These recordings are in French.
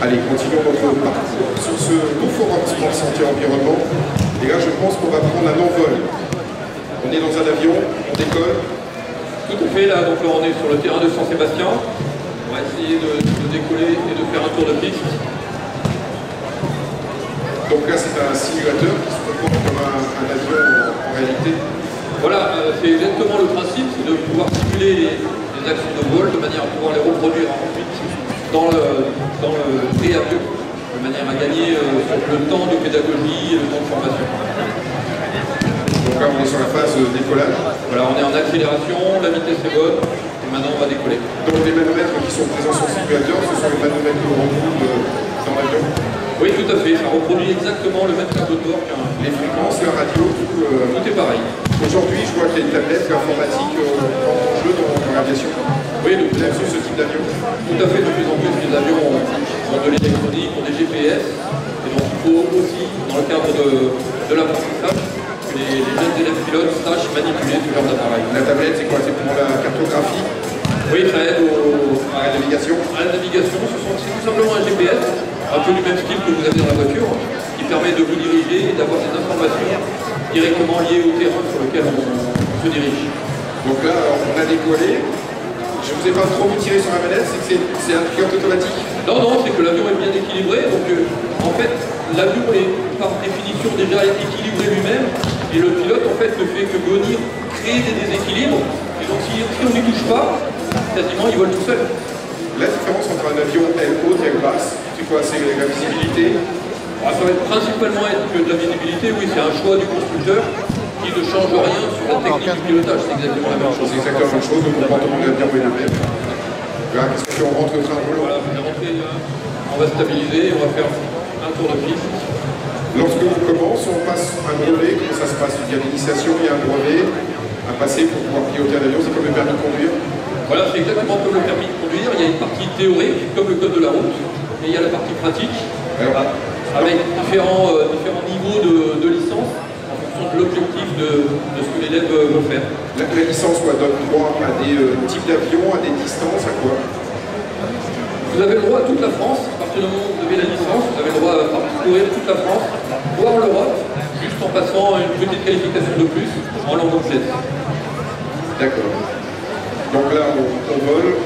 Allez, continuons notre parcours. Sur ce beau forum sport santé environnement, les gars, je pense qu'on va prendre un envol. On est dans un avion, on décolle. Tout à fait, là, donc là on est sur le terrain de Saint-Sébastien. On va essayer de décoller et de faire un tour de piste. Donc là c'est un simulateur qui se comporte comme un avion en réalité. Voilà, c'est exactement le principe, c'est de pouvoir simuler les actions de vol de manière à pouvoir les reproduire ensuite dans le pré-avion, de manière à gagner le temps de pédagogie et le temps de formation. Donc là on est sur la phase décollage. Voilà, on est en accélération, la vitesse est bonne, et maintenant on va décoller. Donc les manomètres qui sont présents sur le simulateur, ce sont les manomètres que l'on retrouve dans l'avion. Oui, tout à fait, ça reproduit exactement le même tableau de bord qu'un... Les fréquences, la radio, tout est pareil. Aujourd'hui, je vois qu'il y a une tablette informatique en jeu dans l'aviation. Oui, vous avez vu ce type d'avion? Tout à fait, de plus en plus, les avions ont de l'électronique, ont des GPS, et donc il faut aussi, dans le cadre de l'apprentissage, que les jeunes élèves pilotes sachent manipuler ce genre d'appareil. La tablette, c'est quoi? C'est pour la cartographie? Oui, ça aide à la navigation. À la navigation, c'est tout simplement un GPS, un peu du même style que vous avez dans la voiture, qui permet de vous diriger et d'avoir des informations directement liées au terrain sur lequel on se dirige. Donc là, on a décollé. Je ne vous ai pas trop tiré sur la manette, c'est un pilote automatique? Non, non, c'est que l'avion est bien équilibré, donc en fait, l'avion est par définition déjà équilibré lui-même, et le pilote en fait ne fait que venir créer des déséquilibres, et donc si on n'y touche pas, quasiment il vole tout seul. La différence entre un avion aile haute et aile basse, c'est quoi? C'est la visibilité? Ça va être principalement être que de la visibilité, oui, c'est un choix du constructeur qui ne change rien sur la technique du pilotage, c'est exactement la même chose. C'est exactement la même chose, le comportement de l'avion est le même. Là, qu'est-ce que on rentre au train de volant? Voilà, on va stabiliser, on va faire un tour de piste. Lorsque on commence, on passe un brevet, comment ça se passe? Il y a l'initiation, il y a un brevet à passer pour pouvoir piloter un avion, c'est comme le permis de conduire? Voilà, c'est exactement comme le permis de conduire, il y a une partie théorique, comme le code de la route, et il y a la partie pratique, avec différents niveaux de licence, en fonction de l'objectif de ce que l'élève veut faire. La licence donne droit à des types d'avions, à des distances, à quoi? Vous avez le droit à toute la France, à partir du moment où vous avez la licence, vous avez le droit à parcourir toute la France, voire l'Europe, juste en passant une petite qualification de plus en langue anglaise. D'accord. Donc là, on vole,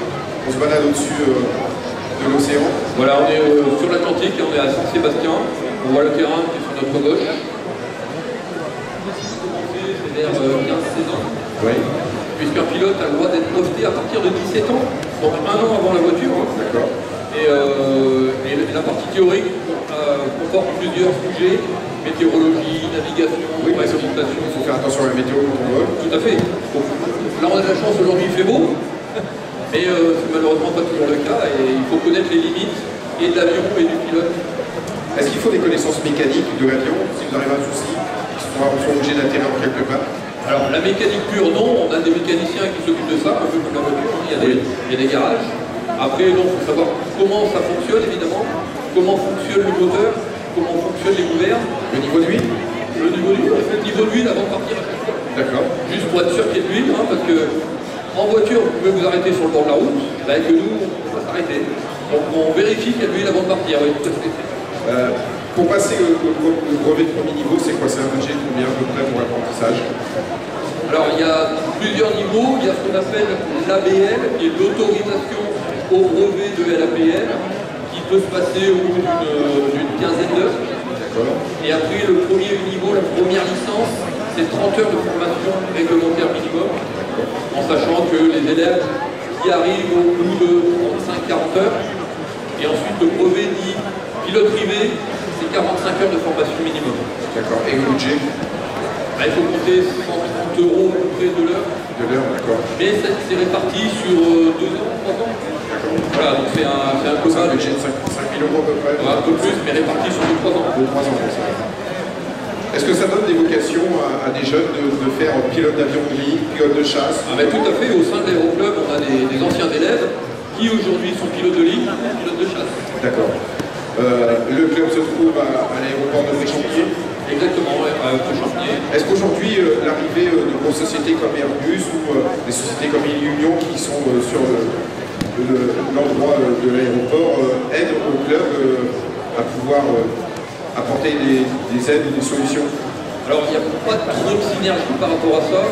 On se balade au-dessus de l'océan. Voilà, on est sur l'Atlantique, on est à Saint-Sébastien. On voit le terrain qui est sur notre gauche. C'est vers 15-16 ans. Oui. Puisqu'un pilote a le droit d'être breveté à partir de 17 ans, donc un an avant la voiture. D'accord. Et la partie théorique comporte plusieurs sujets, météorologie, navigation, précipitation. Il faut faire attention à la météo quand on vole. Tout à fait. Donc, là on a de la chance, aujourd'hui il fait beau, mais c'est malheureusement pas toujours le cas et il faut connaître les limites et de l'avion et du pilote. Est-ce qu'il faut des connaissances mécaniques de l'avion si vous arrivez à un souci, on sont obligés d'atterrir en quelque part? Alors la mécanique pure, non, on a des mécaniciens qui s'occupent de ça, un peu comme la voiture, il y a des garages. Après, il faut savoir comment ça fonctionne évidemment, comment fonctionne le moteur, comment fonctionnent les gouvernes. Le niveau d'huile? Le niveau d'huile, on fait le niveau d'huile avant de partir à chaque fois. D'accord. Juste pour être sûr qu'il y ait de l'huile, hein, parce que en voiture, vous pouvez vous arrêter sur le bord de la route, bah, que nous, on va s'arrêter. Donc on vérifie qu'il y a de l'huile avant de partir, oui, tout à fait. Pour passer le brevet de premier niveau, c'est quoi? C'est un budget de combien à peu près pour l'apprentissage? Alors il y a plusieurs niveaux, il y a ce qu'on appelle l'ABL, qui est l'autorisation au brevet de l'APL, qui peut se passer au bout d'une quinzaine d'heures. Et après le premier niveau, la première licence, c'est 30 heures de formation réglementaire minimum, en sachant que les élèves y arrivent au bout de 35-40 heures. Et ensuite le brevet dit pilote privé, c'est 45 heures de formation minimum. D'accord. Et le budget? Il faut compter 130 € à peu près de l'heure. De l'heure, d'accord. Mais c'est réparti sur 2 ans, 3 ans. Voilà, donc c'est un quota. Un budget de 5 000 € à peu près. Un peu plus, mais réparti sur 2-3 ans. 2-3 ans, est-ce que ça donne des vocations à des jeunes de faire pilote d'avion de ligne, pilote de chasse? Tout à fait, au sein de l'aéroclub, on a des anciens élèves qui aujourd'hui sont pilotes de ligne, pilotes de chasse. D'accord. Le club se trouve à l'aéroport de Fréchampniers. Exactement, à Fréchampniers. Est-ce qu'aujourd'hui, l'arrivée de grosses sociétés comme Airbus ou des sociétés comme Union qui sont sur l'endroit de l'aéroport aident au club à pouvoir apporter des aides et des solutions? Alors, il n'y a pas trop de synergie par rapport à ça.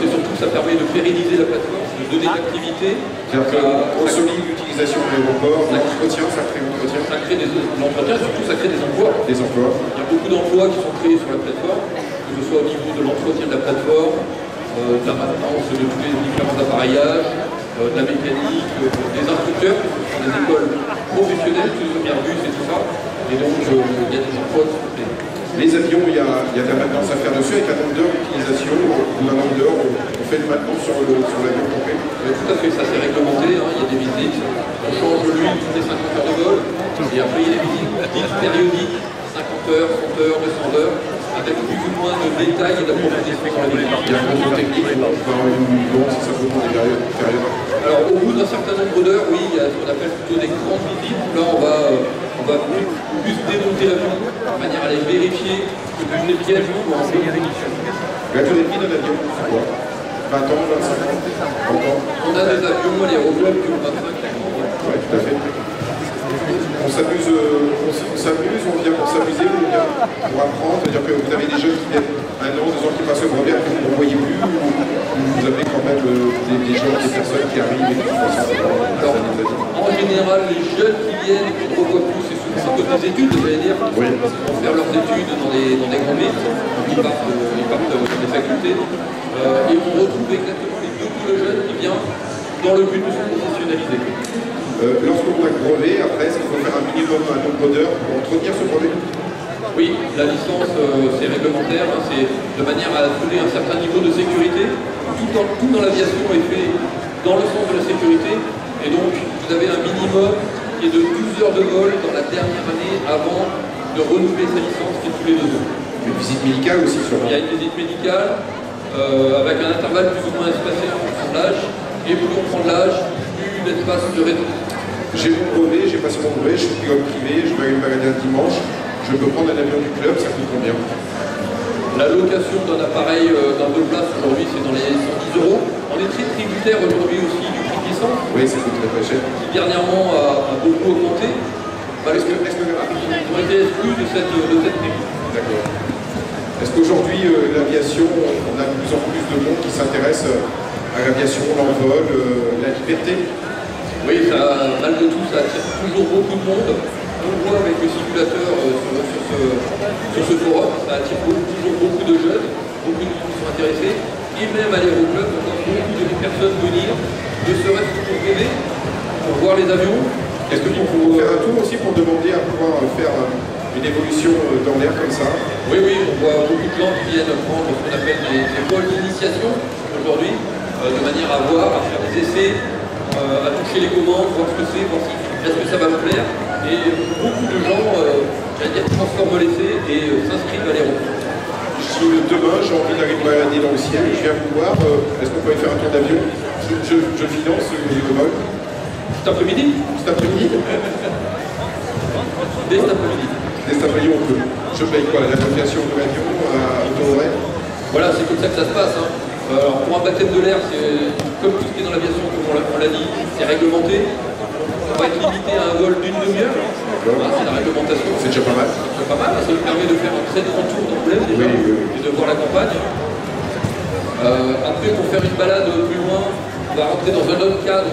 C'est surtout que ça permet de pérenniser la plateforme, de donner de l'activité. C'est-à-dire qu'on consolide l'utilisation de l'aéroport, l'entretien, ça crée l'entretien. Ça crée l'entretien, surtout ça crée des emplois. Des emplois. Il y a beaucoup d'emplois qui sont créés sur la plateforme, que ce soit au niveau de l'entretien de la plateforme, de la maintenance de tous les différents appareillages, de la mécanique, des instructeurs, qui sont des écoles professionnelles, que ce soit Airbus et tout ça. Et donc, il y a des emplois qui sont créés. Les avions, il y a de la maintenance à faire dessus, avec un nombre d'heures d'utilisation, ou un nombre d'heures, on fait de maintenance sur l'avion complet. Tout à fait, ça c'est réglementé, hein, il y a des visites, on change l'huile toutes les 50 heures de vol, et après il y a des visites dites périodiques, 50 heures, 100 heures, 200 heures, avec plus ou moins de détails et d'approfondissement sur la visites. Il y a un contrôle technique, on va avoir une longue, si ça peut prendre des périodes. Alors au bout d'un certain nombre d'heures, oui, il y a ce qu'on appelle plutôt des grandes visites, où là on va plus démonter l'avion, de manière à aller vérifier que toutes les pièces sont en bonne condition. La durée de vie d'un avion, c'est quoi? 20 ans, 25 ans, 30 ans? On a des avions à l'aéroclub qui ont 25 ans. Oui, tout à fait. On s'amuse, on vient pour s'amuser, on vient pour apprendre, c'est-à-dire que vous avez des jeunes qui viennent 1 an, 2 ans qui passent le brevet, que vous ne voyez plus, ou vous avez quand même des gens, des personnes qui arrivent et qui font ça. Alors, en général, les jeunes qui viennent, on ne revoit plus, c'est souvent à cause des études, vous allez dire, oui. Ils vont faire leurs études dans des grands villes, donc ils partent dans des facultés, et on retrouve exactement les deux jeunes qui viennent dans le but de se professionnaliser. Lorsqu'on a le brevet, après, est-ce qu'il faut faire un minimum, un nombre d'heures pour entretenir ce brevet? Oui, la licence, c'est réglementaire, hein, c'est de manière à assurer un certain niveau de sécurité. Tout dans l'aviation est fait dans le sens de la sécurité, et donc vous avez un minimum qui est de 12 heures de vol dans la dernière année avant de renouveler sa licence, qui est tous les 2 ans. Une visite médicale aussi, sûrement. Il y a une visite médicale, avec un intervalle plus ou moins espacé en fonction de l'âge, et plus on prend de l'âge, plus l'espace de raison. J'ai mon brevet, j'ai passé mon brevet, je suis pilote privé, je vais aller me balader un dimanche, je peux prendre un avion du club, ça coûte combien? La location d'un appareil d'un 2 places aujourd'hui, c'est dans les 110 €. On est très tributaire aujourd'hui aussi du prix de licence. Oui, ça coûte très cher. Qui dernièrement a beaucoup augmenté. Est-ce que ils ont été exclus de cette prime. D'accord. Est-ce qu'aujourd'hui, l'aviation, on a de plus en plus de monde qui s'intéresse à l'aviation, l'envol, la liberté? Oui, malgré tout, ça attire toujours beaucoup de monde. On le voit avec le simulateur sur ce forum, ça attire toujours beaucoup de jeunes, beaucoup de gens qui sont intéressés. Et même à l'aéroclub, on voit beaucoup de personnes venir, ne serait-ce que pour rêver, pour voir les avions. Est-ce que vous pouvez faire un tour aussi pour demander à pouvoir faire une évolution dans l'air comme ça? Oui, on voit beaucoup de gens qui viennent prendre ce qu'on appelle des vols d'initiation aujourd'hui, de manière à voir, à faire des essais, à toucher les commandes, voir ce que c'est, voir si est-ce que ça va me plaire. Et beaucoup de gens, j'allais dire, transforment l'essai et s'inscrivent à l'aéroport. Si demain j'ai envie d'aller me balader dans le ciel, je viens vous voir, est-ce qu'on peut aller faire un tour d'avion? Je finance le vol. Cet après-midi? Cet après-midi? Dès cet après-midi. Dès cet après-midi, on peut. Je paye quoi? La location de l'avion à taux horaire? Voilà, c'est comme ça que ça se passe. Hein. Alors pour un baptême de l'air, c'est comme tout ce qui est dans l'aviation, comme on l'a dit, c'est réglementé. On va être limité à un vol d'une demi-heure. Voilà, c'est la réglementation. C'est déjà pas mal. C'est pas mal, ça nous permet de faire un très grand tour d'Angoulême déjà, et de voir la campagne. Après, pour faire une balade plus loin, on va rentrer dans un autre cadre.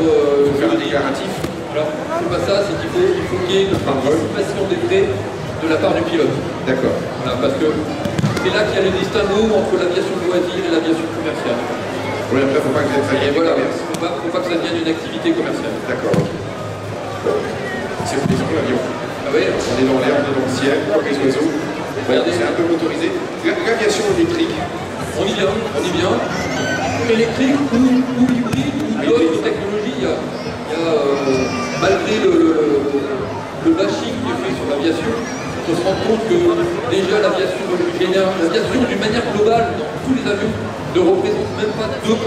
Faire un déclaratif. Alors, c'est pas ça, c'est qu'il faut qu'il y ait une participation des frais de la part du pilote. D'accord. Voilà, parce que c'est là qu'il y a le distinguo entre l'aviation de loisir et l'aviation commerciale. Oui, après, il ne faut pas que ça devienne voilà, faut pas que ça devienne une activité commerciale. D'accord. C'est plaisant l'avion. Ah oui, on est dans l'air, on est dans le ciel, on voit les oiseaux. Regardez, c'est un peu motorisé. L'aviation électrique. On y vient. Électrique ou hybride ou d'autres technologies. Il y a malgré le bashing qui est fait sur l'aviation, on se rend compte que déjà l'aviation d'une manière globale dans tous les avions ne représente même pas 2%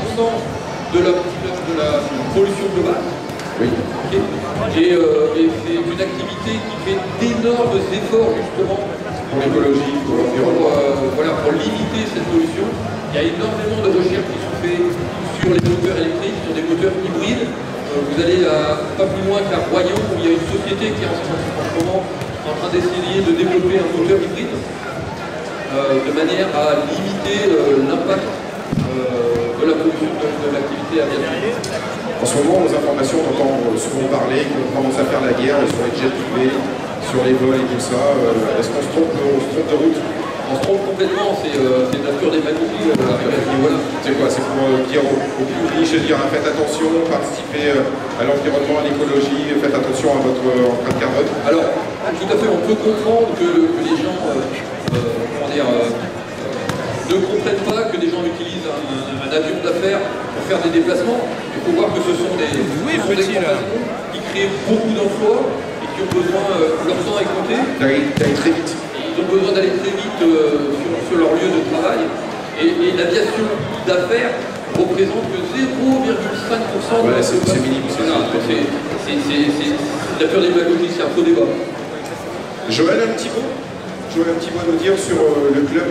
de la pollution globale. Oui. Okay. Et c'est une activité qui fait d'énormes efforts justement pour l'écologie, pour l'environnement. Pour limiter cette pollution. Il y a énormément de recherches qui sont faites sur les moteurs électriques, sur des moteurs hybrides. Vous allez pas plus loin qu'à Royan, où il y a une société qui est en ce moment en train d'essayer de développer un moteur hybride de manière à limiter l'impact de la pollution de l'activité aviatique. En ce moment, aux informations, on entend souvent parler qu'on commence à faire la guerre sur les jets privés, sur les vols et tout ça. Est-ce qu'on se trompe de route? On se trompe complètement, c'est de la pure démagogie à ce niveau-là. C'est quoi? C'est pour dire aux plus riches, dire faites attention, participez à l'environnement, à l'écologie, faites attention à votre empreinte carbone. Alors, tout à fait, on peut comprendre que les gens ne comprennent pas que des gens utilisent un avion d'affaires pour faire des déplacements. Il faut voir que ce sont des compagnies qui créent beaucoup d'emplois et qui ont besoin, leur temps est compté. D'aller très vite. Ils ont besoin d'aller très vite sur leur lieu de travail. Et l'aviation d'affaires représente que 0,5% de la c'est minime. C'est la pure démagogie, c'est un faux débat. Joël, un petit mot à nous dire sur le club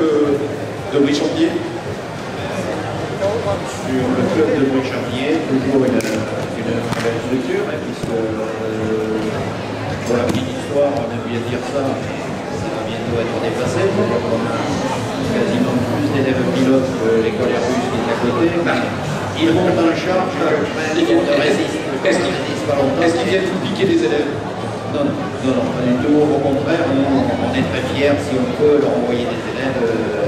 de Brie-Champier? Sur le club de Brie-Champier, toujours une belle structure, puisque pour la petite histoire, on aime bien dire ça, ça va bientôt être dépassé. On a quasiment plus d'élèves pilotes que l'école Airbus qui est à côté. Ils montent en charge, on résiste. Est-ce qu'ils viennent vous piquer des élèves? Non, pas du tout. Au contraire, on est très fiers si on peut leur envoyer des élèves.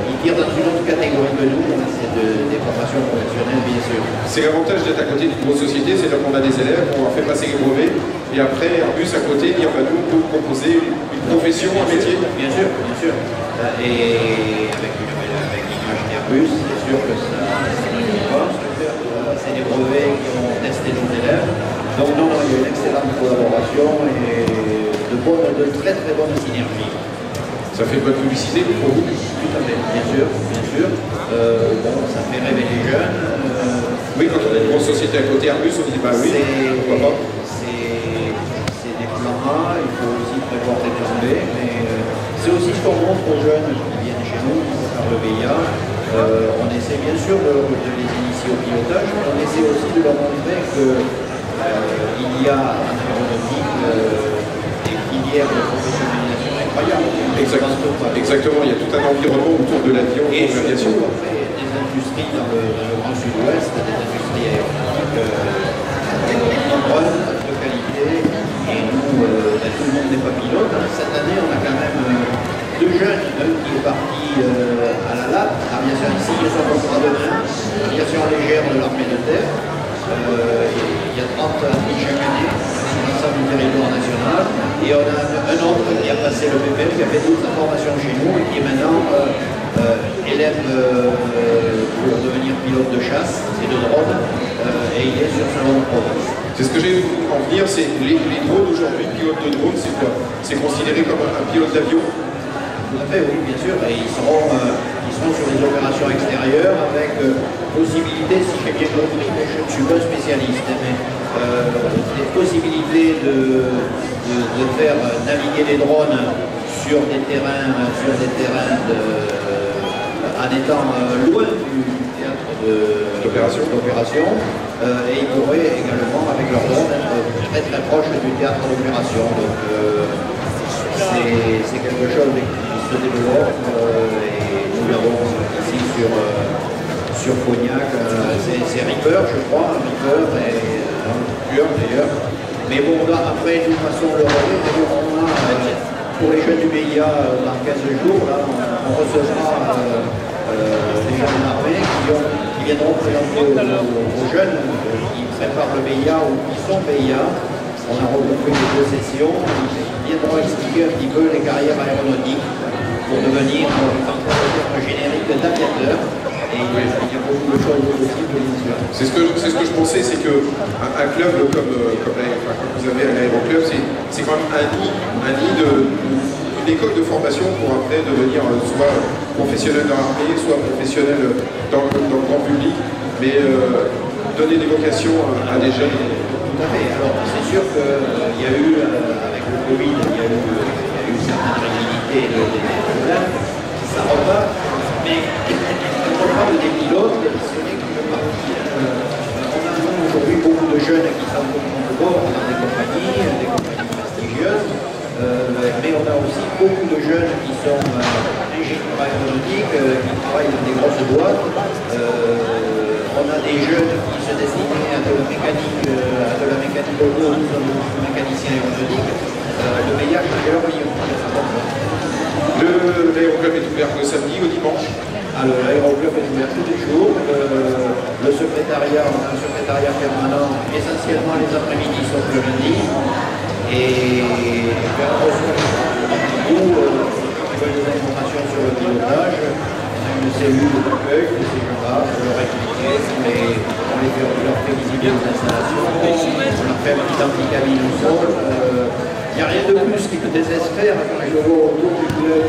Ils tirent dans une autre catégorie que nous, c'est des formations professionnelles, bien sûr. C'est l'avantage d'être à côté d'une grosse société, c'est-à-dire qu'on a des élèves, on leur fait passer les brevets, et après, Airbus à côté, dire nous, on peut proposer une profession, un métier. Bien sûr. Et avec l'image d'Airbus, c'est sûr que ça ne pas. C'est des brevets qui ont testé nos élèves. Donc non, il y a une excellente collaboration et de très bonnes synergies. Ça fait bonne publicité pour vous? Tout à fait, bien sûr. Ça fait rêver les jeunes. Oui, quand on a une grosse société à côté Airbus, on dit bah oui, pourquoi pas? C'est des plans A, il faut aussi prévoir des plans B, mais c'est aussi ce qu'on montre aux jeunes qui viennent chez nous par le VIA. On essaie bien sûr de les initier au pilotage, mais on essaie aussi de leur montrer que il y a en aéronautique des filières de professionnalisation incroyables. Exactement, il y a tout un environnement autour de l'avion et de l'aviation. Après, des industries dans le Grand Sud-Ouest, des industries aéronautiques nombreuses, de l'aviation ici, ils sont contrat de main, l'aviation légère de l'armée de terre. Il y a 30 athlètes chaque année sur l'ensemble du territoire national. Et on a un autre qui a passé le BPM, qui a fait toute sa formation chez nous et qui est maintenant élève pour devenir pilote de chasse et de drone. Et il est sur ce long programme. C'est ce que j'ai voulu en venir, c'est les drones aujourd'hui, pilote de drone, c'est quoi? C'est considéré comme un pilote d'avion? Tout à fait, oui, bien sûr. Et ils seront sur les opérations extérieures avec possibilité, si j'ai bien compris, mais je ne suis pas spécialiste, mais des possibilités de faire naviguer les drones sur des terrains, en étant loin du théâtre d'opération. Et ils pourraient également, avec leur drone, être très très proche du théâtre d'opération. Donc c'est quelque chose qui se développe et nous l'avons ici sur Cognac. C'est Reaper, je crois, Reaper et plusieurs d'ailleurs. Mais bon, là, après, nous passons le relais. On a, pour les jeunes du BIA, dans 15 jours, là, on recevra les jeunes de l'armée qui viendront présenter aux jeunes qui préparent le BIA ou qui sont BIA. On a regroupé les deux sessions. Ils viendront expliquer un petit peu les carrières aéronautiques pour devenir un générique d'aviateur. Et il y a beaucoup de choses possibles, bien sûr. C'est ce que je pensais, c'est qu'un club comme vous avez à l'Aéroclub, c'est quand même un nid une école de formation pour après devenir soit professionnel dans l'armée, soit professionnel dans le grand public, mais donner des vocations à des jeunes. Tout à fait. Alors, c'est sûr qu'il y a eu, avec le Covid, il y a eu certaines rigidités de problèmes, ça repart, mais le programme des pilotes, ce n'est qu'une partie. On a aujourd'hui beaucoup de jeunes qui sont de bord dans des compagnies prestigieuses, mais on a aussi beaucoup de jeunes qui sont ingénieurs aéronautiques, qui travaillent dans des grosses boîtes. On a des jeunes qui se destinent à de la mécanique auto, nous sommes mécaniciens aéronautiques. Le meilleur d'ailleurs, oui, on a ça. L'aéroclub est ouvert le samedi au dimanche? Alors l'aéroclub est ouvert tous les jours. Le secrétariat, on a un secrétariat permanent, essentiellement les après-midi sauf le lundi. Et on reçoit beaucoup qui veulent des informations sur le pilotage. Une cellule d'accueil de ces gens-là, on leur expliquer, on leur fait visiter les installations, on leur fait un petit ampli-cabine au sol. Il n'y a rien de plus qui me désespère quand je vois autour du club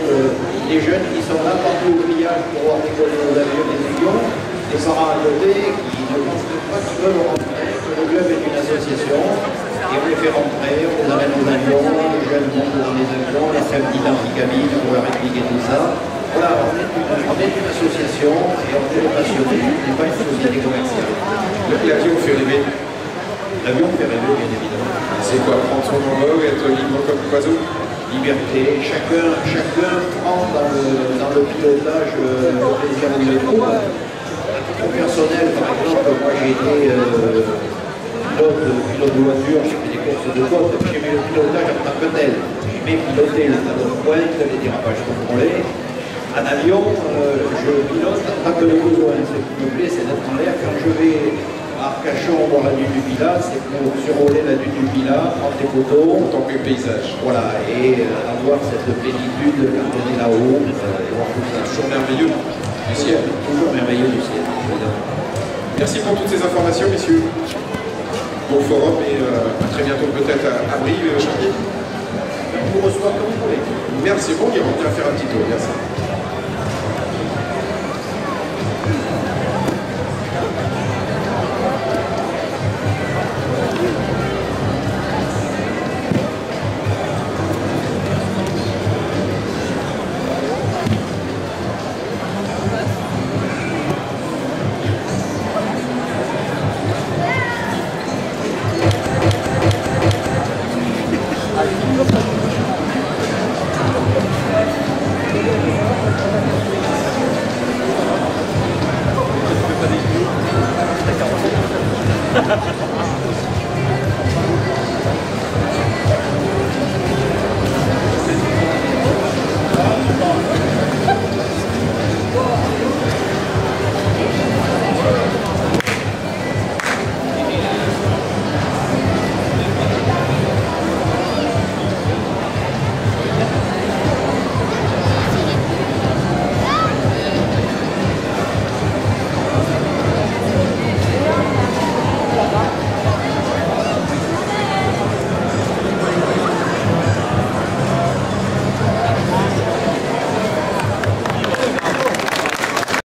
des jeunes qui sont là partout au grillage pour voir décoller nos avions des avions, des parents à côté qui ne pensent pas qu'ils veulent rentrer, que le club est une association, et on les fait rentrer, on les amène aux avions, les jeunes montent dans les avions, on leur fait un petit ampli-cabine pour leur expliquer tout ça. Voilà, on est une association et on est des passionnés, on n'est pas une société commerciale. L'avion fait rêver. L'avion fait rêver, bien évidemment. C'est quoi, prendre son envol, être libre comme l'oiseau? Liberté, chacun prend dans le pilotage le plaisir où il le trouve. Au personnel, par exemple, moi j'ai été pilote de voiture, j'ai fait des courses de côte, j'aimais le pilotage en tant que tel. J'aimais piloter le tableau de pointe, les dérapages contrôlés. En avion, je pilote en tant que de besoin. Ce qui me plaît, c'est d'être en l'air. Quand je vais à Arcachon voir la dune du Pilat, c'est pour survoler la dune du Pilat, prendre des photos. En tant que paysage. Voilà, et avoir cette plénitude quand on est là-haut, voir tout ça. Toujours merveilleux du ciel. Toujours merveilleux du ciel, évidemment. Merci pour toutes ces informations, messieurs. Bon forum et à très bientôt peut-être à Brive et au Chantier. On vous reçoit comme vous voulez. Merci, bon, on va faire un petit tour. Merci.